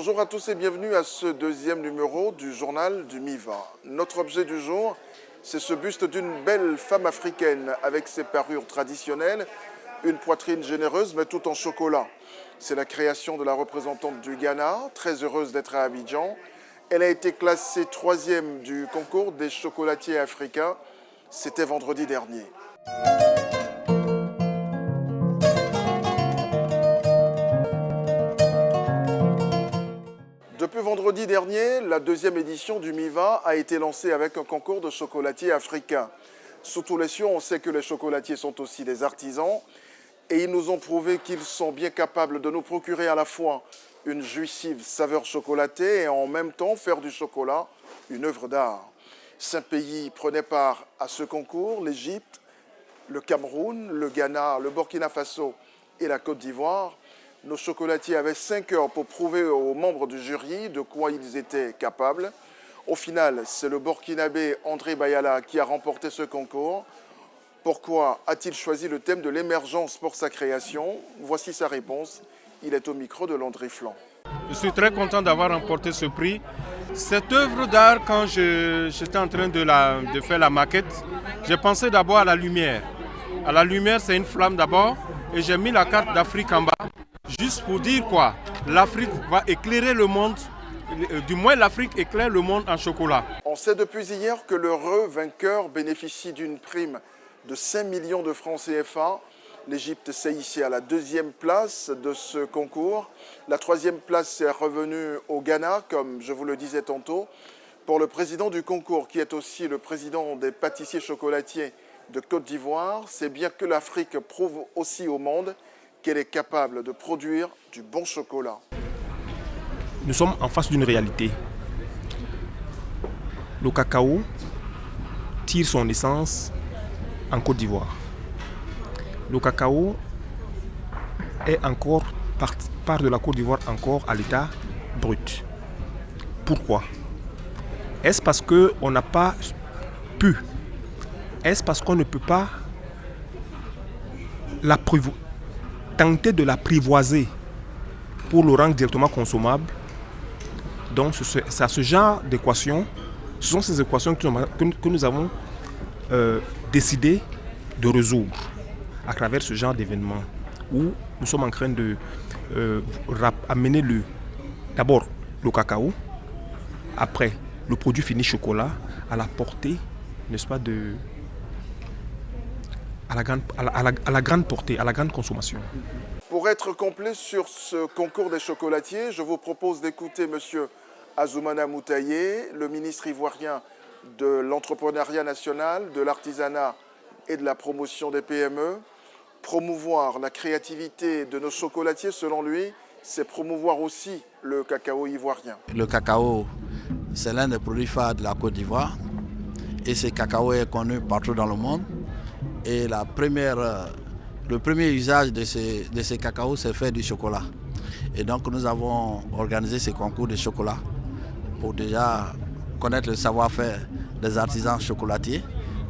Bonjour à tous et bienvenue à ce deuxième numéro du journal du MIVA. Notre objet du jour, c'est ce buste d'une belle femme africaine avec ses parures traditionnelles, une poitrine généreuse mais tout en chocolat. C'est la création de la représentante du Ghana, très heureuse d'être à Abidjan. Elle a été classée 3e du concours des chocolatiers africains. C'était vendredi dernier. Depuis vendredi dernier, la deuxième édition du MIVA a été lancée avec un concours de chocolatiers africains. Sous tous les cieux, on sait que les chocolatiers sont aussi des artisans et ils nous ont prouvé qu'ils sont bien capables de nous procurer à la fois une jouissive saveur chocolatée et en même temps faire du chocolat une œuvre d'art. 5 pays prenaient part à ce concours, l'Égypte, le Cameroun, le Ghana, le Burkina Faso et la Côte d'Ivoire. Nos chocolatiers avaient 5 heures pour prouver aux membres du jury de quoi ils étaient capables. Au final, c'est le Burkinabé André Bayala qui a remporté ce concours. Pourquoi a-t-il choisi le thème de l'émergence pour sa création? Voici sa réponse. Il est au micro de Landry Flan. Je suis très content d'avoir remporté ce prix. Cette œuvre d'art, quand j'étais en train de faire la maquette, j'ai pensé d'abord à la lumière. À la lumière, c'est une flamme d'abord, et j'ai mis la carte d'Afrique en bas. Juste pour dire quoi, l'Afrique va éclairer le monde, du moins l'Afrique éclaire le monde en chocolat. On sait depuis hier que l'heureux vainqueur bénéficie d'une prime de 5 millions de francs CFA. L'Égypte s'est ici à la 2e place de ce concours. La 3e place est revenue au Ghana, comme je vous le disais tantôt. Pour le président du concours, qui est aussi le président des pâtissiers chocolatiers de Côte d'Ivoire, c'est bien que l'Afrique prouve aussi au monde qu'elle est capable de produire du bon chocolat. Nous sommes en face d'une réalité. Le cacao tire son essence en Côte d'Ivoire. Le cacao est encore, part de la Côte d'Ivoire encore à l'état brut. Pourquoi? Est-ce parce qu'on n'a pas pu? Est-ce parce qu'on ne peut pas tenter de l'apprivoiser pour le rendre directement consommable? Donc c'est à ce genre d'équations, ce sont ces équations que nous avons décidé de résoudre à travers ce genre d'événement où nous sommes en train de amener d'abord le cacao, après le produit fini chocolat à la portée, n'est-ce pas, à la grande portée, à la grande consommation. Pour être complet sur ce concours des chocolatiers, je vous propose d'écouter M. Azoumana Moutaye, le ministre ivoirien de l'entrepreneuriat national, de l'artisanat et de la promotion des PME. Promouvoir la créativité de nos chocolatiers, selon lui, c'est promouvoir aussi le cacao ivoirien. Le cacao, c'est l'un des produits phares de la Côte d'Ivoire et ce cacao est connu partout dans le monde. Et le premier usage de ces cacao, c'est faire du chocolat. Et donc nous avons organisé ce concours de chocolat pour déjà connaître le savoir-faire des artisans chocolatiers,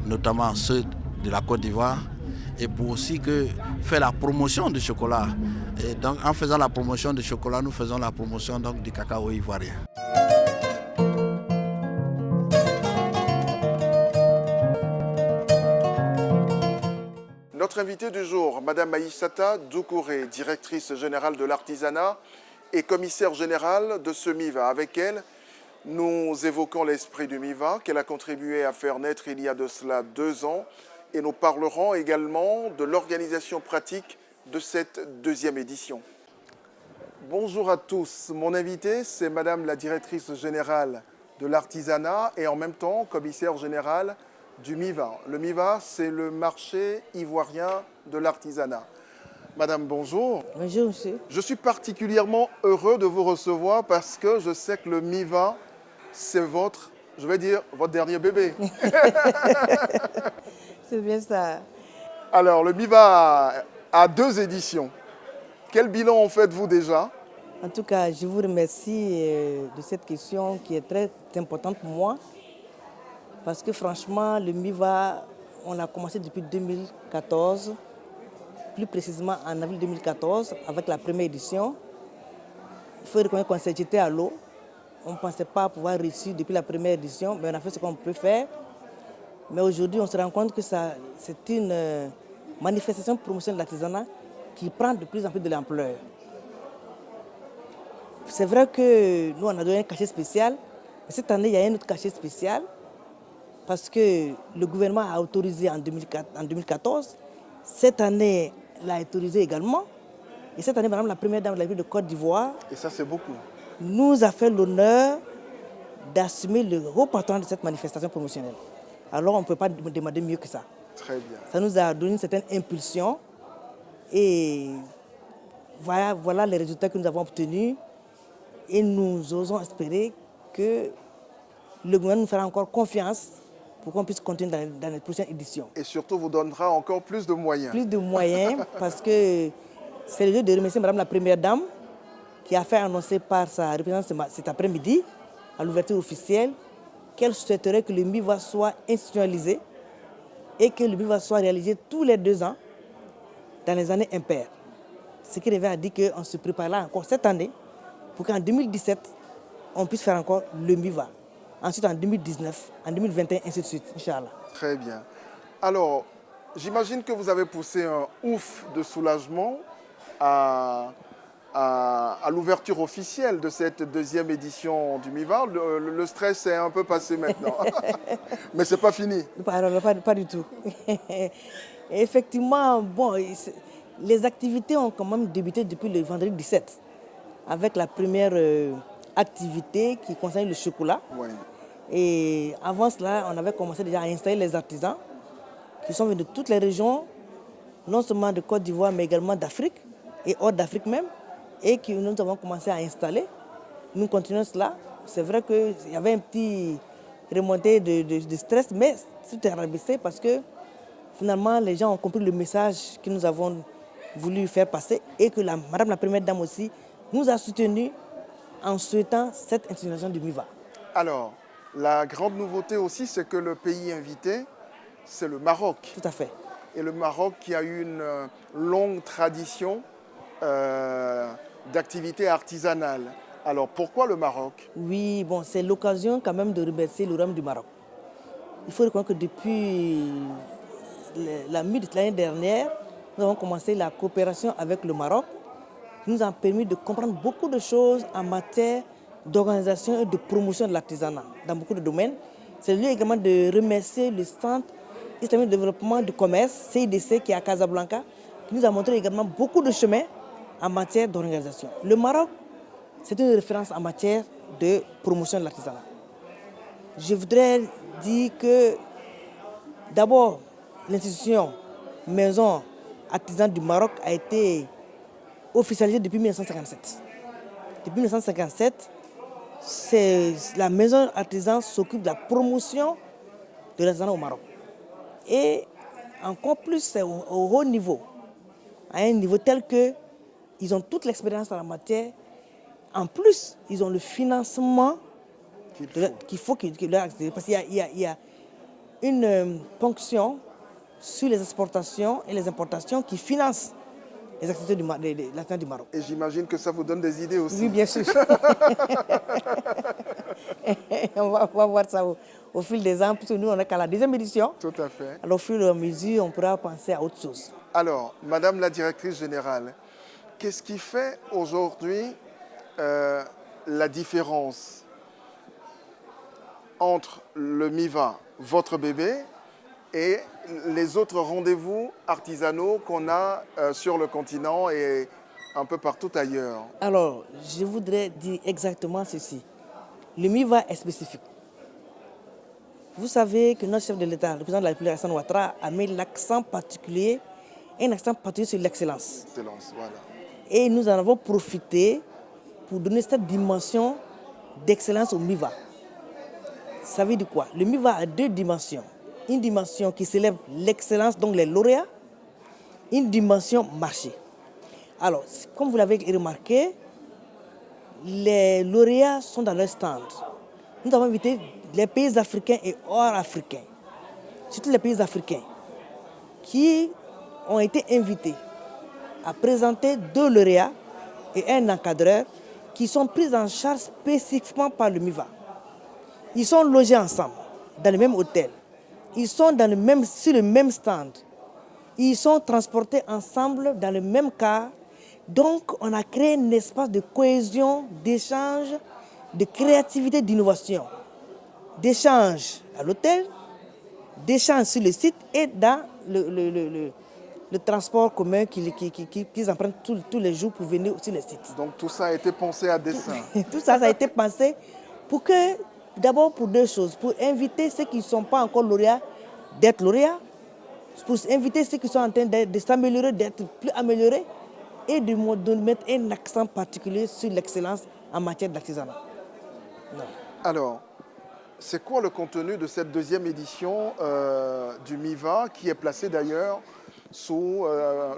notamment ceux de la Côte d'Ivoire, et pour aussi faire la promotion du chocolat. Et donc en faisant la promotion du chocolat, nous faisons la promotion donc, du cacao ivoirien. Notre invitée du jour, Madame Aïssata Doucouré, directrice générale de l'artisanat et commissaire générale de ce MIVA. Avec elle, nous évoquons l'esprit du MIVA qu'elle a contribué à faire naître il y a de cela 2 ans et nous parlerons également de l'organisation pratique de cette 2e édition. Bonjour à tous. Mon invitée, c'est Madame la directrice générale de l'artisanat et en même temps commissaire générale du MIVA. Le MIVA, c'est le marché ivoirien de l'artisanat. Madame, bonjour. Bonjour, monsieur. Je suis particulièrement heureux de vous recevoir parce que je sais que le MIVA, c'est votre dernier bébé. C'est bien ça. Alors, le MIVA a 2 éditions. Quel bilan en faites-vous déjà? En tout cas, je vous remercie de cette question qui est très importante pour moi. Parce que franchement, le MIVA, on a commencé depuis 2014, plus précisément en avril 2014, avec la première édition. Il faut reconnaître qu'on s'est jeté à l'eau. On ne pensait pas pouvoir réussir depuis la première édition, mais on a fait ce qu'on peut faire. Mais aujourd'hui, on se rend compte que c'est une manifestation de promotion de l'artisanat qui prend de plus en plus de l'ampleur. C'est vrai que nous, on a donné un cachet spécial, mais cette année, il y a un autre cachet spécial parce que le gouvernement a autorisé en 2014. Cette année, l'a autorisé également. Et cette année, Madame la Première Dame de la ville de Côte d'Ivoire Et ça, c'est beaucoup. nous a fait l'honneur d'assumer le haut patron de cette manifestation promotionnelle. Alors, on ne peut pas demander mieux que ça. Très bien. Ça nous a donné une certaine impulsion et voilà les résultats que nous avons obtenus. Et nous osons espérer que le gouvernement nous fera encore confiance pour qu'on puisse continuer dans les prochaines éditions. Et surtout, vous donnera encore plus de moyens. Plus de moyens parce que c'est le lieu de remercier Madame la Première Dame qui a fait annoncer par sa représentante cet après-midi à l'ouverture officielle qu'elle souhaiterait que le MIVA soit institutionnalisé et que le MIVA soit réalisé tous les 2 ans dans les années impaires. Ce qui revient à dire qu'on se prépare là encore cette année pour qu'en 2017, on puisse faire encore le MIVA. Ensuite en 2019, en 2021, ainsi de suite, Inch'Allah. Très bien. Alors, j'imagine que vous avez poussé un ouf de soulagement à l'ouverture officielle de cette 2e édition du MIVA. Le stress est un peu passé maintenant. Mais ce n'est pas fini. Pas du tout. Effectivement, bon, les activités ont quand même débuté depuis le vendredi 17 avec la première activité qui concerne le chocolat. Oui. Et avant cela, on avait commencé déjà à installer les artisans qui sont venus de toutes les régions, non seulement de Côte d'Ivoire, mais également d'Afrique et hors d'Afrique même, et que nous avons commencé à installer. Nous continuons cela. C'est vrai qu'il y avait un petit remontée de stress, mais tout est rabaissé parce que finalement, les gens ont compris le message que nous avons voulu faire passer et que Madame la Première Dame aussi nous a soutenus en souhaitant cette institution du MIVA. Alors, la grande nouveauté aussi, c'est que le pays invité, c'est le Maroc. Tout à fait. Et le Maroc qui a eu une longue tradition d'activité artisanale. Alors, pourquoi le Maroc? Oui, bon, c'est l'occasion quand même de remercier le Royaume du Maroc. Il faut reconnaître que depuis la mi de l'année dernière, nous avons commencé la coopération avec le Maroc, qui nous a permis de comprendre beaucoup de choses en matière d'organisation et de promotion de l'artisanat dans beaucoup de domaines. C'est lieu également de remercier le Centre islamique de développement du commerce, CIDC, qui est à Casablanca, qui nous a montré également beaucoup de chemins en matière d'organisation. Le Maroc, c'est une référence en matière de promotion de l'artisanat. Je voudrais dire que d'abord, l'institution Maison Artisan du Maroc a été officialisée depuis 1957. Depuis 1957, la Maison Artisan s'occupe de la promotion de l'artisanat au Maroc. Et encore plus, c'est au haut niveau, à un niveau tel qu'ils ont toute l'expérience en la matière. En plus, ils ont le financement qu'il faut leur accéder. Parce qu'il y a une ponction sur les exportations et les importations qui financent les activités de l'artisanat du Maroc. Et j'imagine que ça vous donne des idées aussi. Oui, bien sûr. On va voir ça au fil des ans, puisque nous, on est qu'à la 2e édition. Tout à fait. Alors, au fur et à mesure, on pourra penser à autre chose. Alors, Madame la directrice générale, qu'est-ce qui fait aujourd'hui la différence entre le MIVA, votre bébé, et les autres rendez-vous artisanaux qu'on a sur le continent et un peu partout ailleurs? Alors, je voudrais dire exactement ceci. Le MIVA est spécifique. Vous savez que notre chef de l'État, le président de la République, Alassane Ouattara, a mis l'accent particulier, un accent particulier sur l'excellence. Excellence, voilà. Et nous en avons profité pour donner cette dimension d'excellence au MIVA. Ça veut dire quoi? Le MIVA a 2 dimensions. Une dimension qui célèbre l'excellence, donc les lauréats, une dimension marché. Alors, comme vous l'avez remarqué, les lauréats sont dans leur stand. Nous avons invité les pays africains et hors africains, surtout les pays africains, qui ont été invités à présenter 2 lauréats et un encadreur qui sont prises en charge spécifiquement par le MIVA. Ils sont logés ensemble, dans le même hôtel. Ils sont sur le même stand. Ils sont transportés ensemble dans le même car. Donc, on a créé un espace de cohésion, d'échange, de créativité, d'innovation. D'échange à l'hôtel, d'échange sur le site et dans le transport commun qu'ils empruntent tous les jours pour venir sur le site. Donc tout ça a été pensé à dessein. Tout ça, ça a été pensé pour que, d'abord pour deux choses, pour inviter ceux qui ne sont pas encore lauréats d'être lauréats, pour inviter ceux qui sont en train de s'améliorer, d'être plus améliorés, et de mettre un accent particulier sur l'excellence en matière d'artisanat. Alors, c'est quoi le contenu de cette deuxième édition du MIVA qui est placé d'ailleurs sous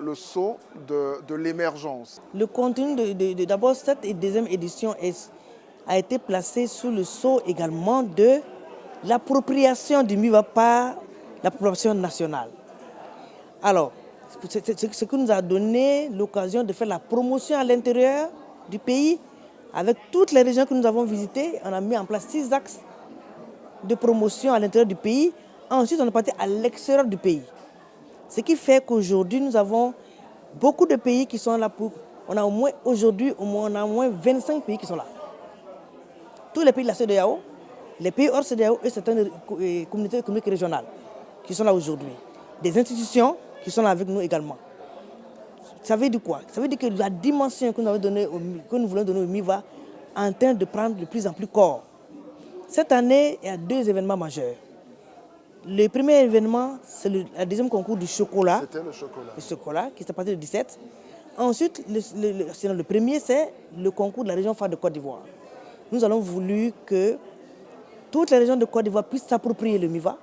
le sceau de l'émergence? Le contenu d'abord, cette deuxième édition a été placé sous le sceau également de l'appropriation du MIVA par la population nationale. Alors, ce qui nous a donné l'occasion de faire la promotion à l'intérieur du pays. Avec toutes les régions que nous avons visitées, on a mis en place 6 axes de promotion à l'intérieur du pays. Ensuite, on est parti à l'extérieur du pays. Ce qui fait qu'aujourd'hui, nous avons beaucoup de pays qui sont là on a au moins 25 pays qui sont là. Tous les pays de la CEDEAO, les pays hors CEDEAO et certaines communautés économiques régionales qui sont là aujourd'hui. Des institutions qui sont là avec nous également. Ça veut dire quoi? Ça veut dire que la dimension que nous voulons donner au MIVA est en train de prendre de plus en plus corps. Cette année, il y a 2 événements majeurs. Le premier événement, c'est le deuxième concours du chocolat. C'était le chocolat. Le chocolat, qui s'est passé le 17. Ensuite, le premier, c'est le concours de la région phare de Côte d'Ivoire. Nous avons voulu que toutes les régions de Côte d'Ivoire puissent s'approprier le MIVA.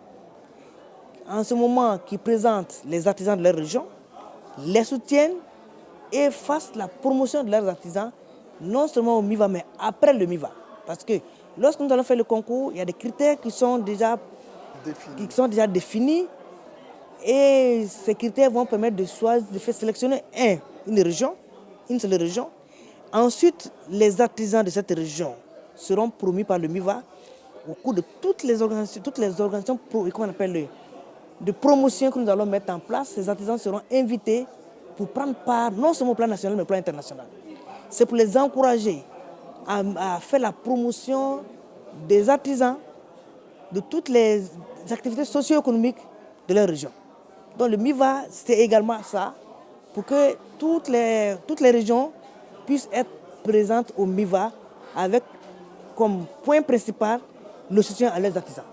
En ce moment, qui présentent les artisans de leur région, les soutiennent et fassent la promotion de leurs artisans, non seulement au MIVA, mais après le MIVA. Parce que lorsque nous allons faire le concours, il y a des critères qui sont déjà définis. Et ces critères vont permettre de faire sélectionner une seule région. Ensuite, les artisans de cette région seront promus par le MIVA au cours de toutes les organisations de promotion que nous allons mettre en place. Ces artisans seront invités pour prendre part non seulement au plan national, mais au plan international. C'est pour les encourager à faire la promotion des artisans, de toutes les activités socio-économiques de leur région. Donc le MIVA, c'est également ça, pour que toutes les régions puissent être présentes au MIVA avec comme point principal le soutien à leurs artisans.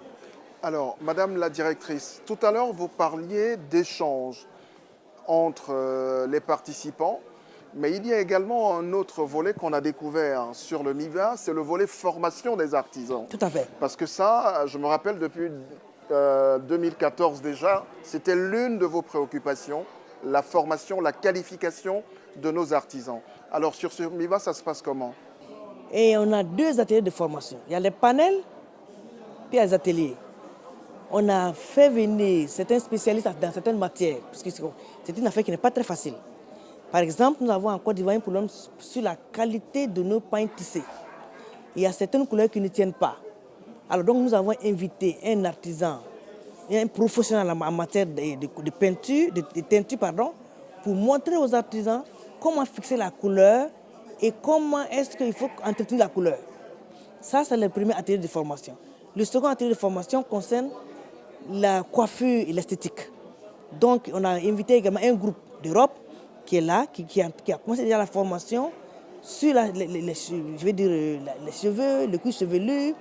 Alors, Madame la directrice, tout à l'heure, vous parliez d'échanges entre les participants, mais il y a également un autre volet qu'on a découvert sur le MIVA, c'est le volet formation des artisans. Tout à fait. Parce que ça, je me rappelle depuis 2014 déjà, c'était l'une de vos préoccupations, la formation, la qualification de nos artisans. Alors sur ce MIVA, ça se passe comment? Et on a 2 ateliers de formation. Il y a les panels, puis il y a les ateliers. On a fait venir certains spécialistes dans certaines matières, parce que c'est une affaire qui n'est pas très facile. Par exemple, nous avons en Côte d'Ivoire un problème sur la qualité de nos pains tissés. Il y a certaines couleurs qui ne tiennent pas. Alors donc nous avons invité un artisan, un professionnel en matière de peinture, de teinture, pour montrer aux artisans comment fixer la couleur et comment est-ce qu'il faut entretenir la couleur. Ça, c'est le premier atelier de formation. Le second atelier de formation concerne la coiffure et l'esthétique. Donc, on a invité également un groupe d'Europe qui est là, qui a commencé déjà la formation sur les cheveux, le cuir chevelu,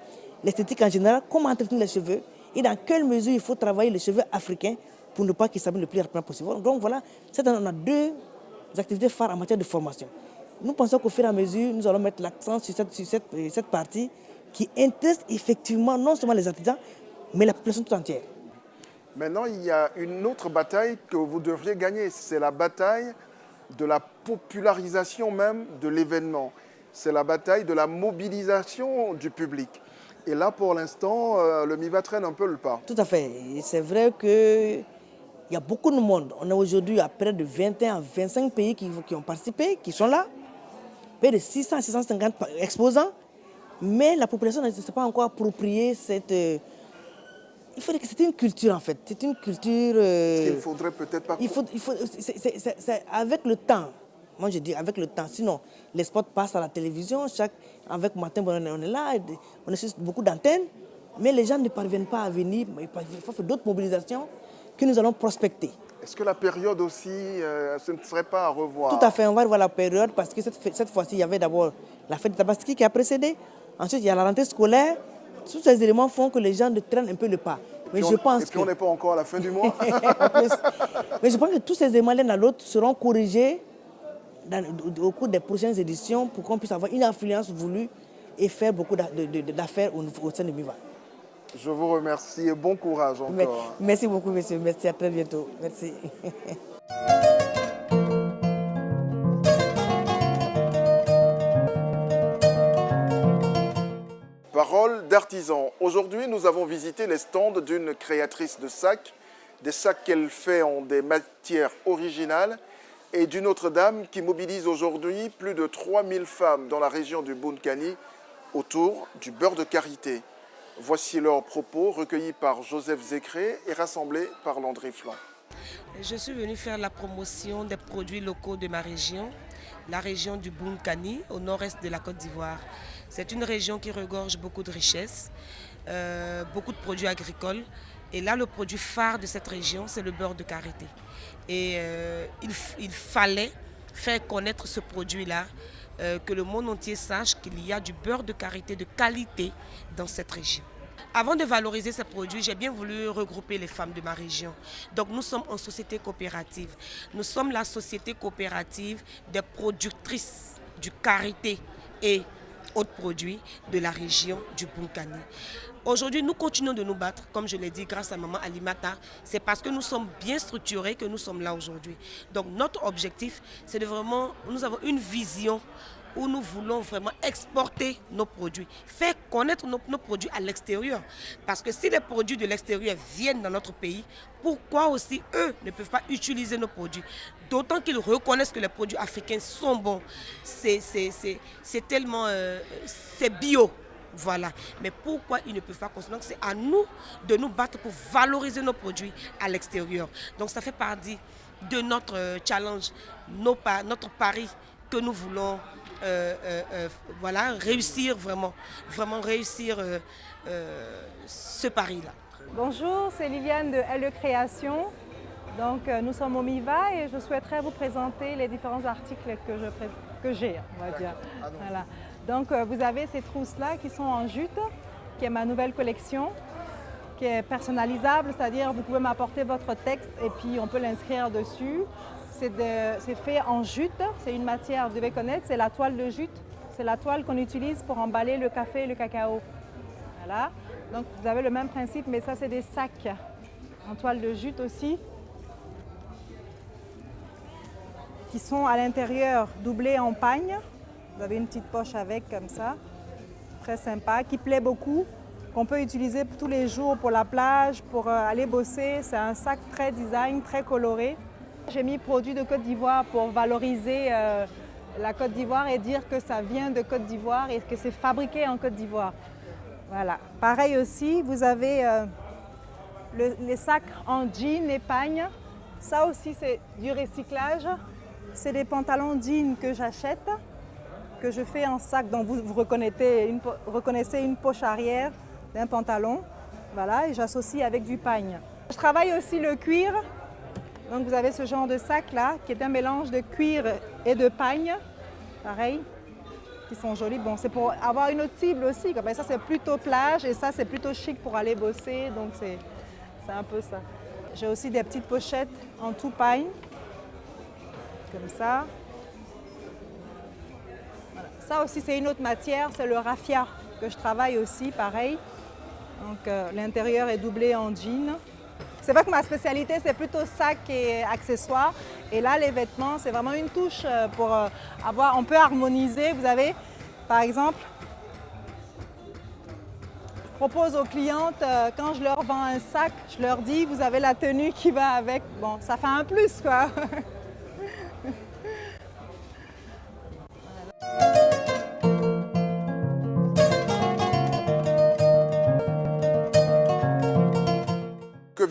l'esthétique en général, comment entretenir les cheveux et dans quelle mesure il faut travailler les cheveux africains pour ne pas qu'ils s'abîment le plus rapidement possible. Donc voilà, on a 2 activités phares en matière de formation. Nous pensons qu'au fur et à mesure, nous allons mettre l'accent sur cette partie qui intéresse effectivement non seulement les artisans, mais la population tout entière. Maintenant, il y a une autre bataille que vous devriez gagner, c'est la bataille de la popularisation même de l'événement. C'est la bataille de la mobilisation du public. Et là, pour l'instant, le MIVA traîne un peu le pas. Tout à fait. C'est vrai qu'il y a beaucoup de monde. On est aujourd'hui à près de 21 à 25 pays qui ont participé, qui sont là. près de 600 à 650 exposants, mais la population ne s'est pas encore approprié cette... il faut dire que c'est une culture en fait, c'est une culture... Il faudrait peut-être pas... c'est avec le temps, moi je dis avec le temps, sinon les spots passent à la télévision, avec Martin Bonnet on est là, on est sur beaucoup d'antennes, mais les gens ne parviennent pas à venir, il faut faire d'autres mobilisations que nous allons prospecter. Est-ce que la période aussi, ce ne serait pas à revoir? Tout à fait, on va revoir la période parce que cette fois-ci, il y avait d'abord la fête de Tabaski qui a précédé. Ensuite, il y a la rentrée scolaire. Tous ces éléments font que les gens traînent un peu le pas. Mais je pense et puis on n'est pas encore à la fin du mois. Mais je pense que tous ces éléments l'un à l'autre seront corrigés au cours des prochaines éditions pour qu'on puisse avoir une influence voulue et faire beaucoup d'affaires au sein de MIVA. Je vous remercie et bon courage encore. Merci beaucoup, monsieur. Merci, à très bientôt. Merci. Parole d'artisan. Aujourd'hui, nous avons visité les stands d'une créatrice de sacs, des sacs qu'elle fait en des matières originales, et d'une autre dame qui mobilise aujourd'hui plus de 3000 femmes dans la région du Bounkani autour du beurre de karité. Voici leurs propos recueillis par Joseph Zécré et rassemblés par Landry Flan. Je suis venue faire la promotion des produits locaux de ma région, la région du Bounkani, au nord-est de la Côte d'Ivoire. C'est une région qui regorge beaucoup de richesses, beaucoup de produits agricoles. Et là, le produit phare de cette région, c'est le beurre de karité. Et il fallait faire connaître ce produit-là, que le monde entier sache qu'il y a du beurre de karité de qualité dans cette région. Avant de valoriser ces produits, j'ai bien voulu regrouper les femmes de ma région. Donc nous sommes en société coopérative. Nous sommes la société coopérative des productrices du karité et autres produits de la région du Bounkani. Aujourd'hui, nous continuons de nous battre, comme je l'ai dit, grâce à Maman Alimata. C'est parce que nous sommes bien structurés que nous sommes là aujourd'hui. Donc notre objectif, c'est de vraiment, nous avons une vision où nous voulons vraiment exporter nos produits, faire connaître nos produits à l'extérieur. Parce que si les produits de l'extérieur viennent dans notre pays, pourquoi aussi eux ne peuvent pas utiliser nos produits? D'autant qu'ils reconnaissent que les produits africains sont bons. C'est tellement... c'est bio. Voilà. Mais pourquoi ils ne peuvent pas consommer? Donc c'est à nous de nous battre pour valoriser nos produits à l'extérieur. Donc ça fait partie de notre challenge, notre pari que nous voulons voilà, réussir vraiment réussir ce pari-là. Bonjour, c'est Liliane de LE Création. Donc nous sommes au MIVA et je souhaiterais vous présenter les différents articles que j'ai, on va dire. Voilà. Donc vous avez ces trousses-là qui sont en jute, qui est ma nouvelle collection, qui est personnalisable, c'est-à-dire vous pouvez m'apporter votre texte et puis on peut l'inscrire dessus. C'est fait en jute, c'est une matière, vous devez connaître, c'est la toile de jute. C'est la toile qu'on utilise pour emballer le café et le cacao. Voilà. Donc vous avez le même principe, mais ça c'est des sacs en toile de jute aussi, qui sont à l'intérieur doublés en pagne. Vous avez une petite poche avec comme ça, très sympa, qui plaît beaucoup, qu'on peut utiliser tous les jours pour la plage, pour aller bosser. C'est un sac très design, très coloré. J'ai mis produits de Côte d'Ivoire pour valoriser la Côte d'Ivoire et dire que ça vient de Côte d'Ivoire et que c'est fabriqué en Côte d'Ivoire. Voilà. Pareil aussi, vous avez les sacs en jean et pagne. Ça aussi, c'est du recyclage. C'est des pantalons jeans que j'achète, que je fais en sac. Donc vous reconnaissez une poche arrière d'un pantalon. Voilà, et j'associe avec du pagne. Je travaille aussi le cuir. Donc vous avez ce genre de sac là, qui est un mélange de cuir et de pagne. Pareil, qui sont jolis. Bon, c'est pour avoir une autre cible aussi. Comme ça, c'est plutôt plage et ça, c'est plutôt chic pour aller bosser. Donc c'est un peu ça. J'ai aussi des petites pochettes en tout paille. Comme ça. Voilà. Ça aussi, c'est une autre matière, c'est le raffia que je travaille aussi, pareil. Donc l'intérieur est doublé en jean. C'est vrai que ma spécialité, c'est plutôt sac et accessoires. Et là, les vêtements, c'est vraiment une touche pour avoir... On peut harmoniser. Vous avez, par exemple, je propose aux clientes, quand je leur vends un sac, je leur dis, vous avez la tenue qui va avec. Bon, ça fait un plus, quoi. Voilà.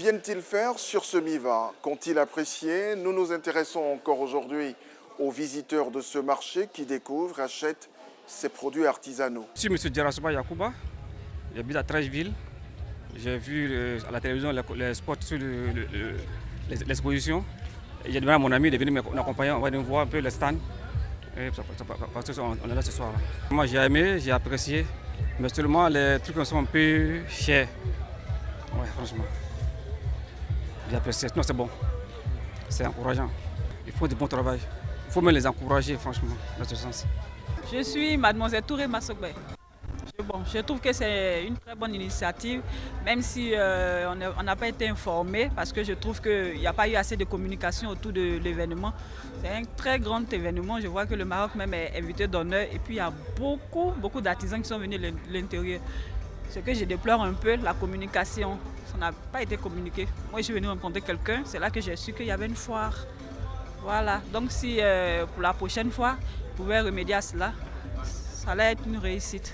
viennent-ils faire sur ce MIVA? Qu'ont-ils apprécié? Nous nous intéressons encore aujourd'hui aux visiteurs de ce marché qui découvrent, achètent ces produits artisanaux. Je suis M. Djarasouba Yakouba, j'habite à Trècheville. J'ai vu à la télévision les spots sur l'exposition. J'ai demandé à mon ami de venir m'accompagner, on va venir voir un peu les stands. Parce qu'on est là ce soir. Moi j'ai aimé, j'ai apprécié, mais seulement les trucs sont un peu chers. Ouais, franchement. J'ai apprécié, non c'est bon, c'est encourageant. Ils font du bon travail. Il faut même les encourager franchement, dans ce sens. Je suis mademoiselle Touré Massogbe. Je trouve que c'est une très bonne initiative, même si on n'a pas été informé, parce que je trouve qu'il n'y a pas eu assez de communication autour de l'événement. C'est un très grand événement, je vois que le Maroc même est invité d'honneur, et puis il y a beaucoup d'artisans qui sont venus de l'intérieur. Ce que je déplore un peu, la communication, ça n'a pas été communiqué. Moi je suis venu rencontrer quelqu'un, c'est là que j'ai su qu'il y avait une foire. Voilà, donc si pour la prochaine fois, vous pouvez remédier à cela, ça allait être une réussite.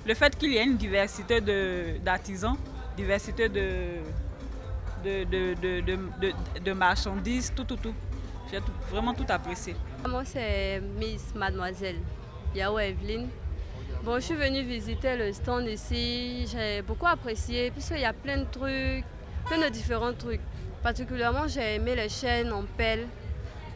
Le fait qu'il y ait une diversité d'artisans, diversité de marchandises, tout. J'ai vraiment tout apprécié. Moi, c'est Miss Mademoiselle Yao Evelyne. Bon, je suis venue visiter le stand ici. J'ai beaucoup apprécié puisqu'il y a plein de trucs, plein de différents trucs. Particulièrement, j'ai aimé les chaînes en pelle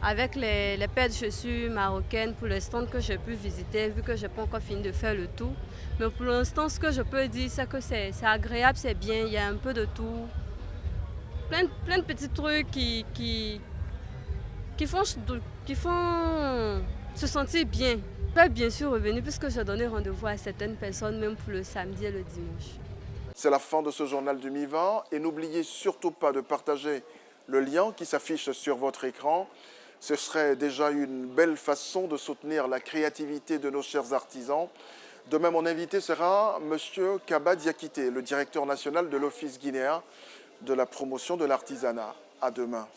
avec les paires de chaussures marocaines pour le stand que j'ai pu visiter, vu que je n'ai pas encore fini de faire le tour. Mais pour l'instant, ce que je peux dire, c'est que c'est agréable, c'est bien, il y a un peu de tout. Plein de petits trucs qui font se sentir bien. Je peux bien sûr revenir puisque j'ai donné rendez-vous à certaines personnes, même pour le samedi et le dimanche. C'est la fin de ce journal du MIVA et n'oubliez surtout pas de partager le lien qui s'affiche sur votre écran. Ce serait déjà une belle façon de soutenir la créativité de nos chers artisans. Demain, mon invité sera M. Kaba Diakité, le directeur national de l'Office guinéen de la promotion de l'artisanat. À demain.